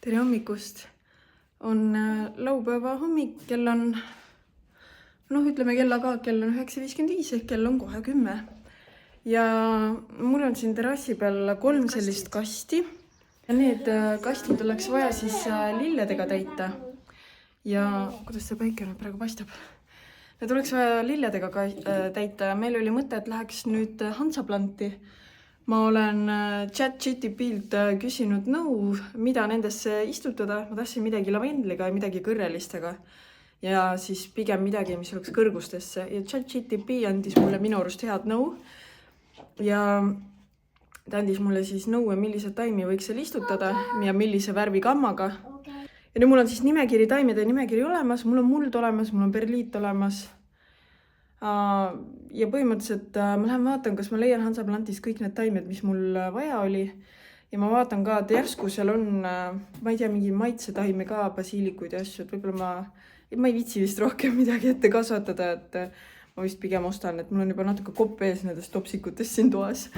Tere hommikust. On laupäeva hommik, kell on, ütleme kell on 9.55 ehk kell on kohe 10. Ja mul on siin terrassi peal 3 sellist kasti. Ja need kastid oleks vaja siis lilledega täita. Ja kuidas see päike nüüd praegu paistab? Need oleks vaja lilledega täita ja meil oli mõte, et läheks nüüd Hansaplanti. Ma olen ChatGPT-lt küsinud nõu, mida nendesse istutada. Ma tahtsin midagi lavendliga ja midagi kõrrelistega. Ja siis pigem midagi, mis oleks kõrgustesse. Ja ChatGPT andis mulle minu arust head nõu. Ja ta andis mulle siis nõu, millised taimi võiks seal istutada ja millise värvi kammaga. Ja nüüd mul on siis nimekiri, taimede nimekiri olemas. Mul on muld olemas, mul on perliit olemas. Ja põhimõtteliselt ma lähen vaatan, kas ma leian Hansaplantist kõik need taimed, mis mul vaja oli. Ja ma vaatan ka, et järsku seal on, ma ei tea, mingi maitsetaime ka, basiilikuid ja asju. Et võib-olla ma ei viitsi vist rohkem midagi ette kasvatada, et ma vist pigem ostan, et mul on juba natuke kopp ees nendest topsikutest siin toas.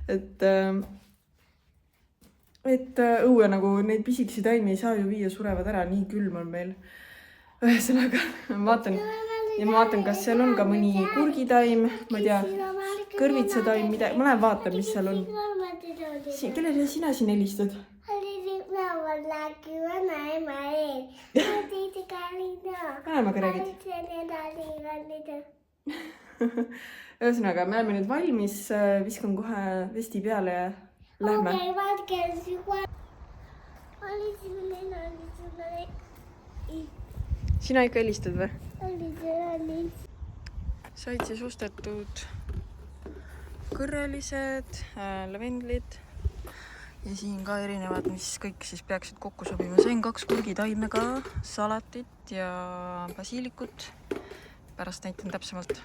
Et õue nagu neid pisikesi taimi ei saa ju viia, surevad ära, nii külm on meil. Ühesõnaga, ma vaatan, kas seal on ka mõni kurgitaim, ma ei tea, kõrvitsataim, ma lähen vaatan, mis seal on. Kellele sina siin helistad? Vanemaga räägid? Ühesõnaga, me oleme nüüd valmis, viskan kohe vesti peale ja lähme. Sina ikka helistad või? Said siis ostetud kõrrelised, lavendlid ja siin ka erinevad, mis kõik siis peaksid kokku sobima. Sain 2 kurgitaime ka, salatit ja basiilikut. Pärast näitan täpsemalt.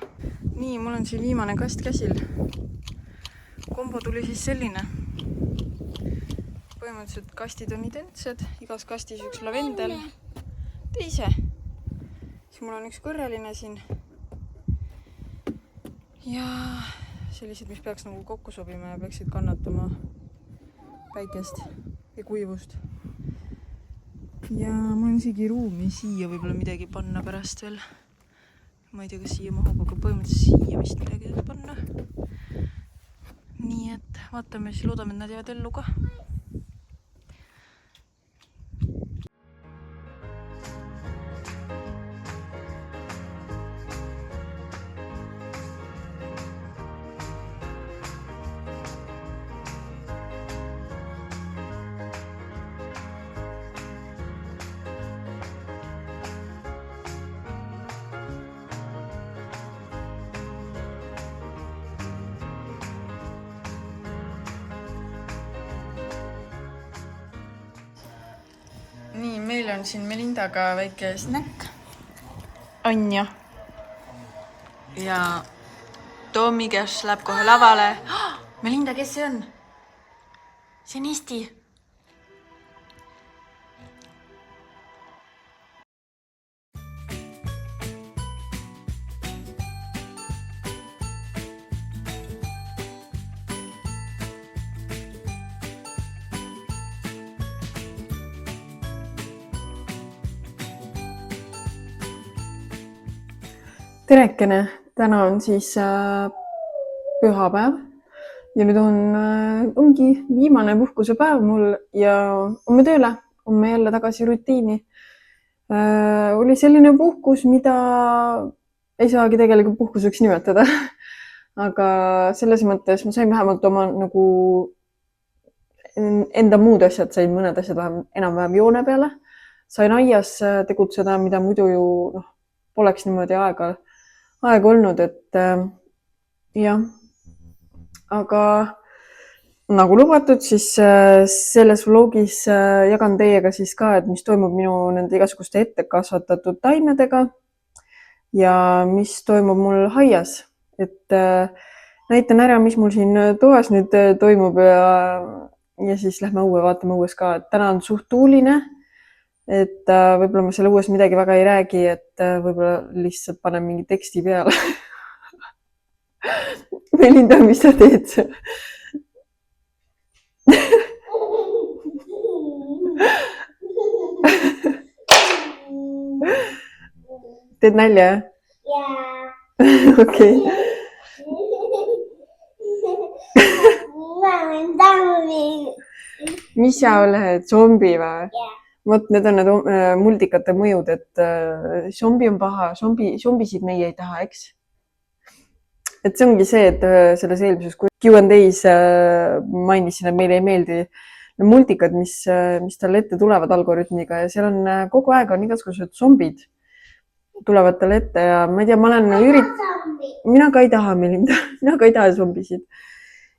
Nii, mul on siin viimane kast käsil. Kombo tuli siis selline. Põhimõtteliselt kastid on identsed, igas kastis üks lavendel. Teise. Siis mul on üks kõrreline siin. Ja sellised, mis peaks nagu kokku sobima ja peaksid kannatama päikest ja kuivust. Ja mul on isegi ruumi siia võib-olla midagi panna pärast veel. Ma ei tea, kas siia mahub, aga põhimõtteliselt siia vist midagi panna. Nii et vaatame, siis loodame, et nad jäävad ellu ka. Nii, meil on siin Melindaga väike snäkk. Anja. Ja Toomi, kes läheb kohe lavale. Melinda, kes see on? See on Eesti. Terekene, täna on siis pühapäev ja nüüd ongi viimane puhkusepäev mul ja homme tööle, homme jälle tagasi rutiini. Oli selline puhkus, mida ei saagi tegelikult puhkuseks nimetada, aga selles mõttes ma sain vähemalt oma nagu enda muud asjad, sain mõned asjad enam-vähem joone peale. Sain aias tegutseda, mida muidu ju poleks niimoodi aega olnud, et jah, aga nagu lubatud, siis selles vlogis jagan teiega siis ka, et mis toimub minu nende igasuguste ette kasvatatud taimedega ja mis toimub mul haias, et näitan ära, mis mul siin toas nüüd toimub ja siis lähme õue, vaatame õues ka, et täna on suht tuuline. Et võib-olla ma selle õues midagi väga ei räägi, et võib-olla lihtsalt panen mingi teksti peale. Melinda, mis sa teed? teed nalja? Okei. Mis sa oled, zombi või? Vot need on need multikate mõjud, et zombi on paha, zombisid meie ei taha, eks? Et see ongi see, et selles eelmises Q&A's mainisin, et meile ei meeldi multikad, mis talle ette tulevad algoritmiga ja seal on kogu aeg on igasugused zombid tulevad talle ette ja ma ei tea, ma olen mina ka ei taha, Melinda, mina ka ei taha zombisid.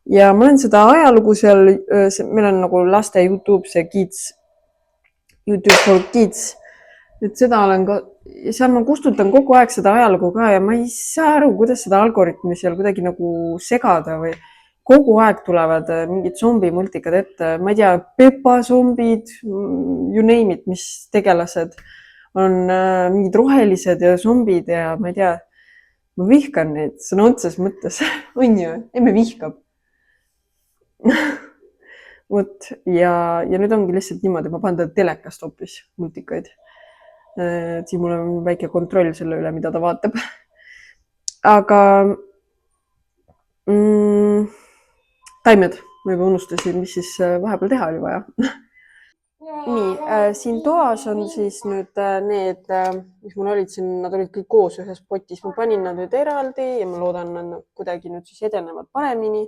Ja ma olen seda ajalugu seal, meil on nagu laste YouTube, see Kids, YouTube for Kids, et seda olen ka, ja seal ma kustutan kogu aeg seda ajalugu ka ja ma ei saa aru, kuidas seda algoritmi seal kuidagi nagu segada või kogu aeg tulevad mingid zombimultikad ette, ma ei tea, Pepa zombid, you name it, mis tegelased on mingid rohelised ja zombid ja ma ei tea, ma vihkan neid sõna otses mõttes, on ju, emme vihkab. Vot ja nüüd ongi lihtsalt niimoodi, ma panen ta telekast hoopis multikaid. Siis mul on väike kontroll selle üle, mida ta vaatab. Aga taimed, ma juba unustasin, mis siis vahepeal teha oli vaja. Nii, siin toas on siis nüüd need, mis mul olid siin, nad olid kõik koos ühes potis. Ma panin nad nüüd eraldi ja ma loodan, et nad kuidagi nüüd siis edenevad paremini.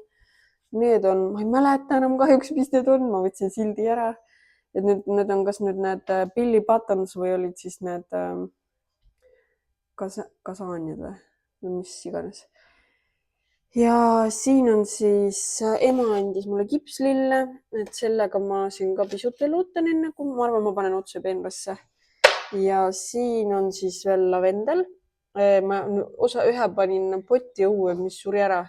Need on, ma ei mäleta enam kahjuks, mis need on, ma võtsin sildi ära. Et need on kas nüüd need Billy Buttons või olid siis need kasaanjad või mis iganes. Ja siin on siis, ema andis mulle kipslille, et sellega ma siin ka pisut veel ootan enne, kui ma arvan, ma panen otse peenrasse. Ja siin on siis veel lavendel. Ma ühe panin potti õue, mis suri ära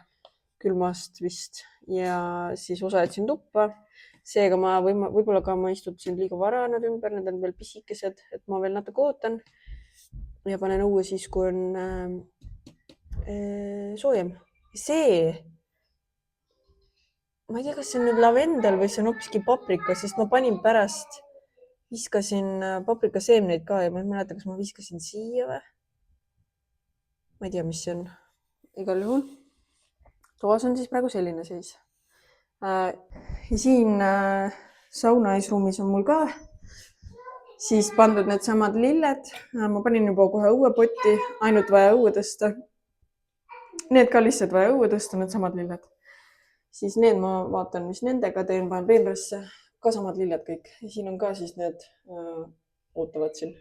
külmast vist ja siis osa jätsin tuppa. Seega ma võib-olla ka ma istutasin liiga vara nad ümber, need on veel pisikesed, et ma veel natuke ootan ja panen õue siis, kui on soojem. See, ma ei tea, kas see on nüüd lavendel või see on hoopiski paprika, sest ma panin pärast, viskasin paprikaseemneid ka ja ma ei mäleta, kas ma viskasin siia või? Ma ei tea, mis see on. Igal juhul. Toas on siis praegu selline seis. Ja siin sauna eesruumis on mul ka siis pandud need samad lilled. Ma panin juba kohe õuepotti, ainult vaja õue tõsta. Need ka lihtsalt vaja õue tõsta, need samad lilled. Siis need ma vaatan, mis nendega teen, panen peenrasse, ka samad lilled kõik. Ja siin on ka siis need ootavad siin.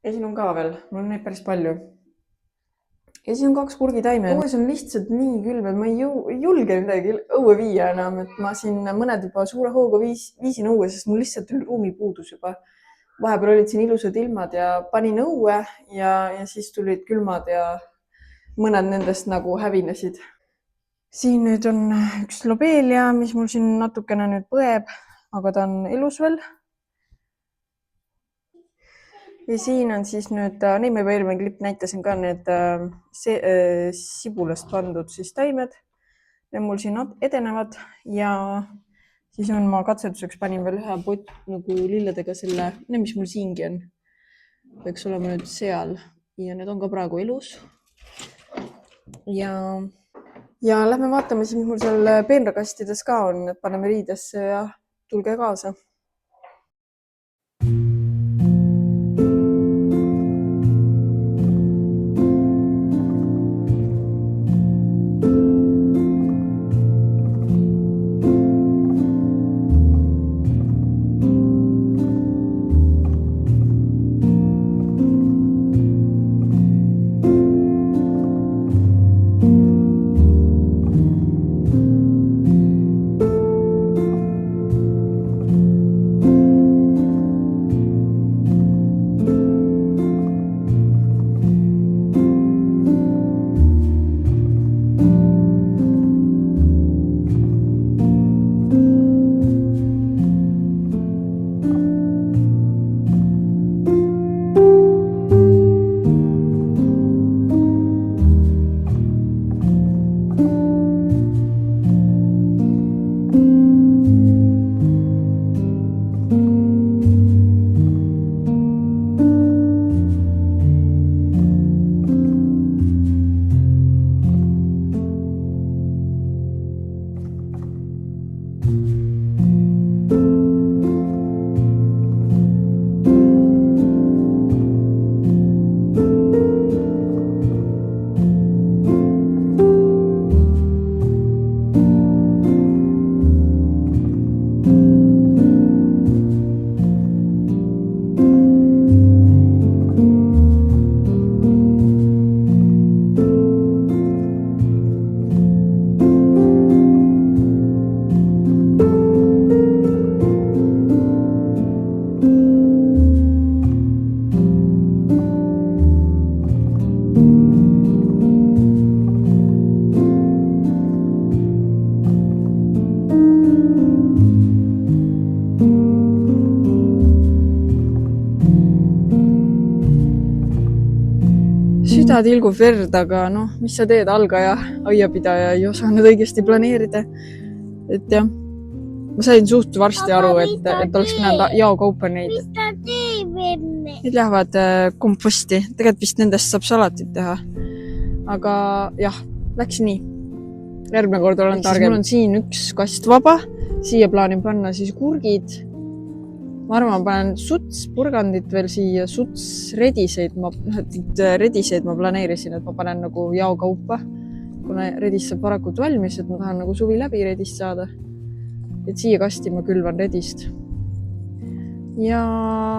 Ja siin on ka veel, mul on neid päris palju. Ja siin on 2 kurgitaime. Õues on lihtsalt nii külm, et ma ei julge midagi õue viia enam, et ma siin mõned juba suure hooga viisin õue, sest mul lihtsalt ruumi puudus juba. Vahepeal olid siin ilusad ilmad ja panin õue ja siis tulid külmad ja mõned nendest nagu hävinesid. Siin nüüd on üks lobelia, mis mul siin natukene nüüd põeb, aga ta on elus veel. Ja siin on siis nüüd, neid ma juba eelmine klipp näitasin ka need sibulast pandud siis taimed. Need mul siin edenevad ja siis on ma katsetuseks panin veel ühe pott nagu lilledega selle, mis mul siingi on. Peaks olema nüüd seal ja need on ka praegu elus. Ja lähme vaatame siis, mis mul seal peenrakastides ka on, et paneme riidesse ja tulge kaasa. süda tilgub verd, aga noh, mis sa teed, algaja, aiapidaja ei osanud õigesti planeerida. Et jah, ma sain suht varsti aru, et oleks pidanud jaokaupa neid. Need lähevad komposti. Tegelikult vist nendest saab salatit teha. Aga jah, läks nii. Järgmine kord olen targem. Mul on siin üks kast vaba. Siia plaanin panna siis kurgid. Ma arvan, ma panen suts, purgandit veel siia, suts, rediseid. Rediseid ma planeerisin, et ma panen nagu jaokaupa. Kuna redist saab varakult valmis, et ma tahan nagu suvi läbi redist saada. Et siia kasti ma külvan redist. Ja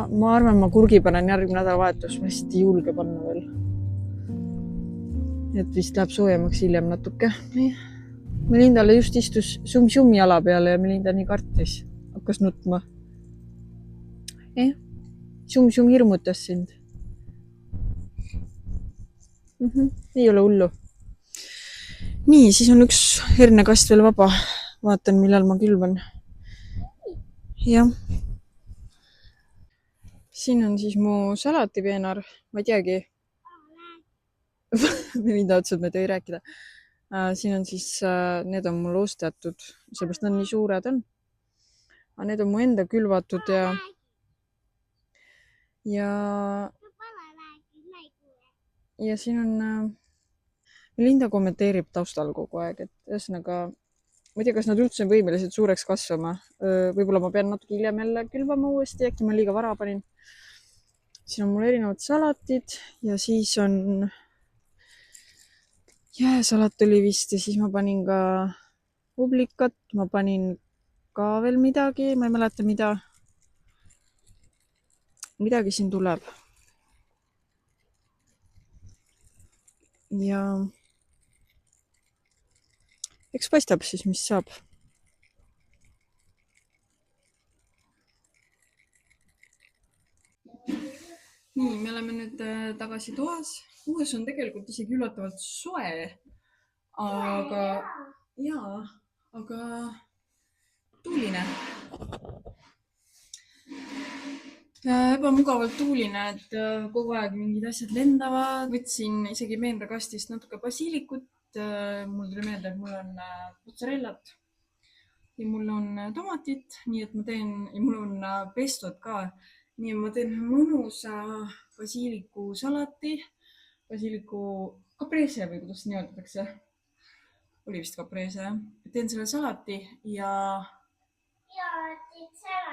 ma arvan, ma kurgi panen järgmine nädalavahetus. Ma lihtsalt ei julge panna veel. Et vist läheb soojemaks hiljem natuke. Melindale just istus sum-sum jala peale ja Melinda nii kartis. Hakkas nutma. Sum-sum hirmutas sind. Ei ole hullu. Nii, siis on üks hernekast veel vaba. Vaatan, millal ma külvan. Jah. Siin on siis mu salatipeenar. Ma ei teagi. Melinda ütles, et me ei tohi rääkida. Siin on siis, need on mul ostetud. Seepärast nad nii suured on. Aga need on mu enda külvatud ja siin on Melinda kommenteerib taustal kogu aeg, et ühesõnaga ma ei tea, kas nad üldse on võimelised suureks kasvama. Võib-olla ma pean natuke hiljem jälle külvama uuesti, äkki ma liiga vara panin. Siin on mul erinevad salatid ja siis on jääsalat oli vist ja siis ma panin ka publikat, ma panin ka veel midagi, ma ei mäleta mida. Midagi siin tuleb. Ja eks paistab siis, mis saab. Nii, me oleme nüüd tagasi toas. Uus on tegelikult isegi üllatavalt soe. Aga tuuline. Ebamugavalt tuuline, et kogu aeg mingid asjad lendavad. Võtsin isegi meenrakastist natuke basiilikut. Mul tuli meelde, et mul on mozzarellat ja mul on tomatit, nii et ma teen, ja mul on pestot ka, nii et ma teen mõnusa basiiliku salati, basiiliku caprese või kuidas nimetatakse, oli vist caprese, teen selle salati ja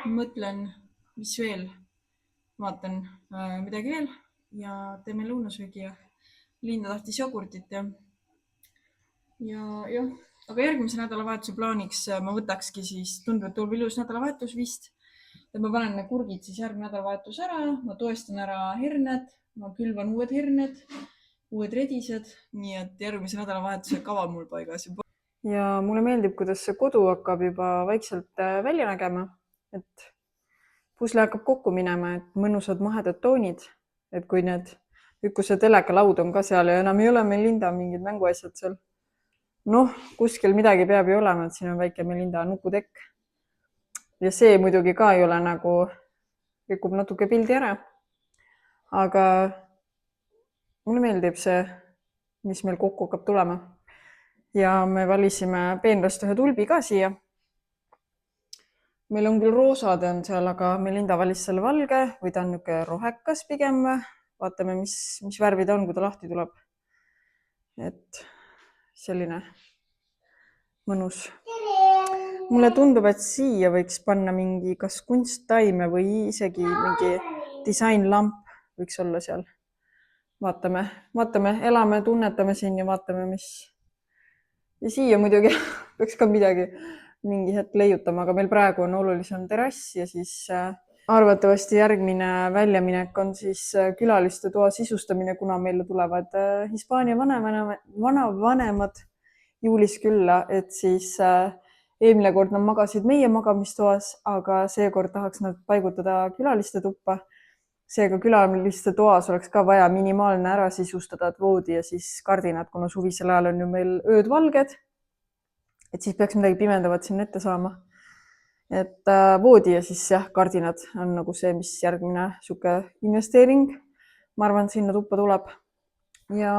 mõtlen, mis veel, vaatan midagi veel ja teeme lõunasöögi ja Linda tahtis jogurtit ja jah, aga järgmise nädalavahetuse plaaniks ma võtakski siis, tundub, et tuleb ilus nädalavahetus vist, et ma panen kurgid siis järgmine nädalavahetus ära, ma toestan ära herned, ma külvan uued herned, uued redised, nii et järgmise nädalavahetuse kava mul paigas. Ja mulle meeldib, kuidas see kodu hakkab juba vaikselt välja nägema, et pusle hakkab kokku minema, et mõnusad mahedad toonid, et kui need, kui see telekalaud on ka seal ja enam ei ole Melinda mingid mänguasjad seal. Noh, kuskil midagi peab ju olema, et siin on väike Melinda nukutekk. Ja see muidugi ka ei ole nagu, rikub natuke pildi ära. Aga mulle meeldib see, mis meil kokku hakkab tulema. Ja me valisime peenrast ühe tulbi ka siia. Meil on küll roosad on seal, aga Melinda valis selle valge või ta on niuke rohekas pigem. Vaatame, mis värvi ta on, kui ta lahti tuleb. Et selline mõnus. Mulle tundub, et siia võiks panna mingi kas kunsttaime või isegi mingi disainlamp võiks olla seal. Vaatame, elame, tunnetame siin ja vaatame, mis. Ja siia muidugi peaks ka midagi mingi hetk leiutama, aga meil praegu on olulisem terrass ja siis arvatavasti järgmine väljaminek on siis külaliste toa sisustamine, kuna meile tulevad Hispaania vanavanemad juulis külla, et siis eelmine kord nad magasid meie magamistoas, aga seekord tahaks nad paigutada külaliste tuppa. Seega külaliste toas oleks ka vaja minimaalne ära sisustada, et voodi ja siis kardinad, kuna suvisel ajal on ju meil ööd valged, et siis peaks midagi pimendavat sinna ette saama. Et voodi ja siis jah, kardinad on nagu see, mis järgmine suke investeering. Ma arvan, et sinna tuppa tuleb. ja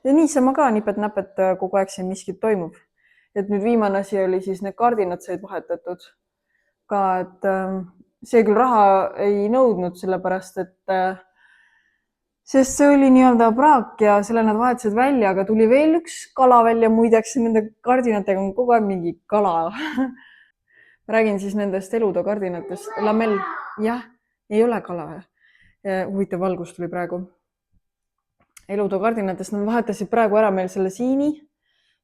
niisama ka nipet-näpet kogu aeg siin miskit toimub. Et nüüd viimane asi oli siis need kardinad said vahetatud ka, et see küll raha ei nõudnud, sellepärast et sest see oli nii-öelda praak ja selle nad vahetasid välja, aga tuli veel üks kala välja, muideks nende kardinatega on kogu aeg mingi kala. Ma räägin siis nendest elutöö kardinatest. Lamell, jah, ei ole kala. Huvitav valgus tuli praegu. Elutöö kardinatest nad vahetasid praegu ära meil selle siini,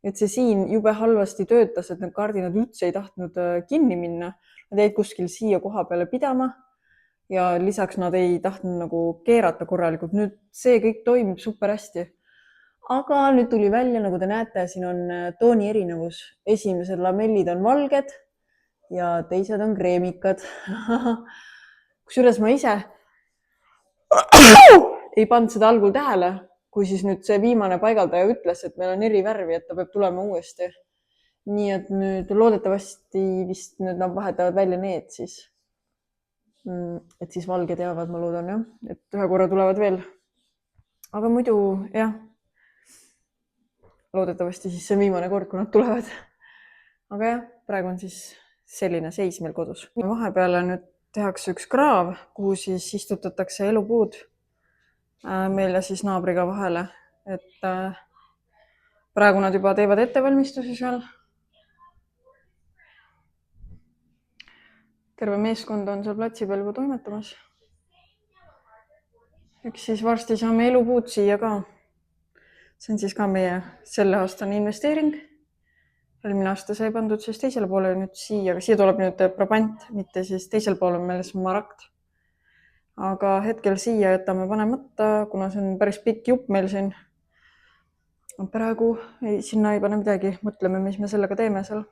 et see siin jube halvasti töötas, et need kardinad üldse ei tahtnud kinni minna. Nad jäid kuskil siia koha peale pidama ja lisaks nad ei tahtnud nagu keerata korralikult. Nüüd see kõik toimib super hästi. Aga nüüd tuli välja, nagu te näete, siin on tooni erinevus. Esimesed lamellid on valged ja teised on kreemikad. Kusjuures ma ise ei pannud seda algul tähele, kui siis nüüd see viimane paigaldaja ütles, et meil on eri värvi, et ta peab tulema uuesti. Nii et nüüd loodetavasti vist nüüd nad vahetavad välja need siis. Et siis valged jäävad, ma loodan, jah. Et ühe korra tulevad veel. Aga muidu, jah, loodetavasti siis see viimane kord, kui nad tulevad. Aga jah, praegu on siis selline seis meil kodus. Vahepeale nüüd tehakse üks kraav, kuhu siis istutatakse elupuud meil ja siis naabriga vahele. Et praegu nad juba teevad ettevalmistusi seal. Terve meeskond on seal platsi peal juba toimetamas. Eks siis varsti saame elupuud siia ka. See on siis ka meie selle aastane investeering. Eelmine aasta sai pandud siis teisele poole nüüd siia, aga siia tuleb nüüd Brabant, mitte siis teisel pool on meil Smaragd. Aga hetkel siia jätame panemata, kuna see on päris pikk jupp meil siin. Praegu sinna ei pane midagi, mõtleme, mis me sellega teeme seal.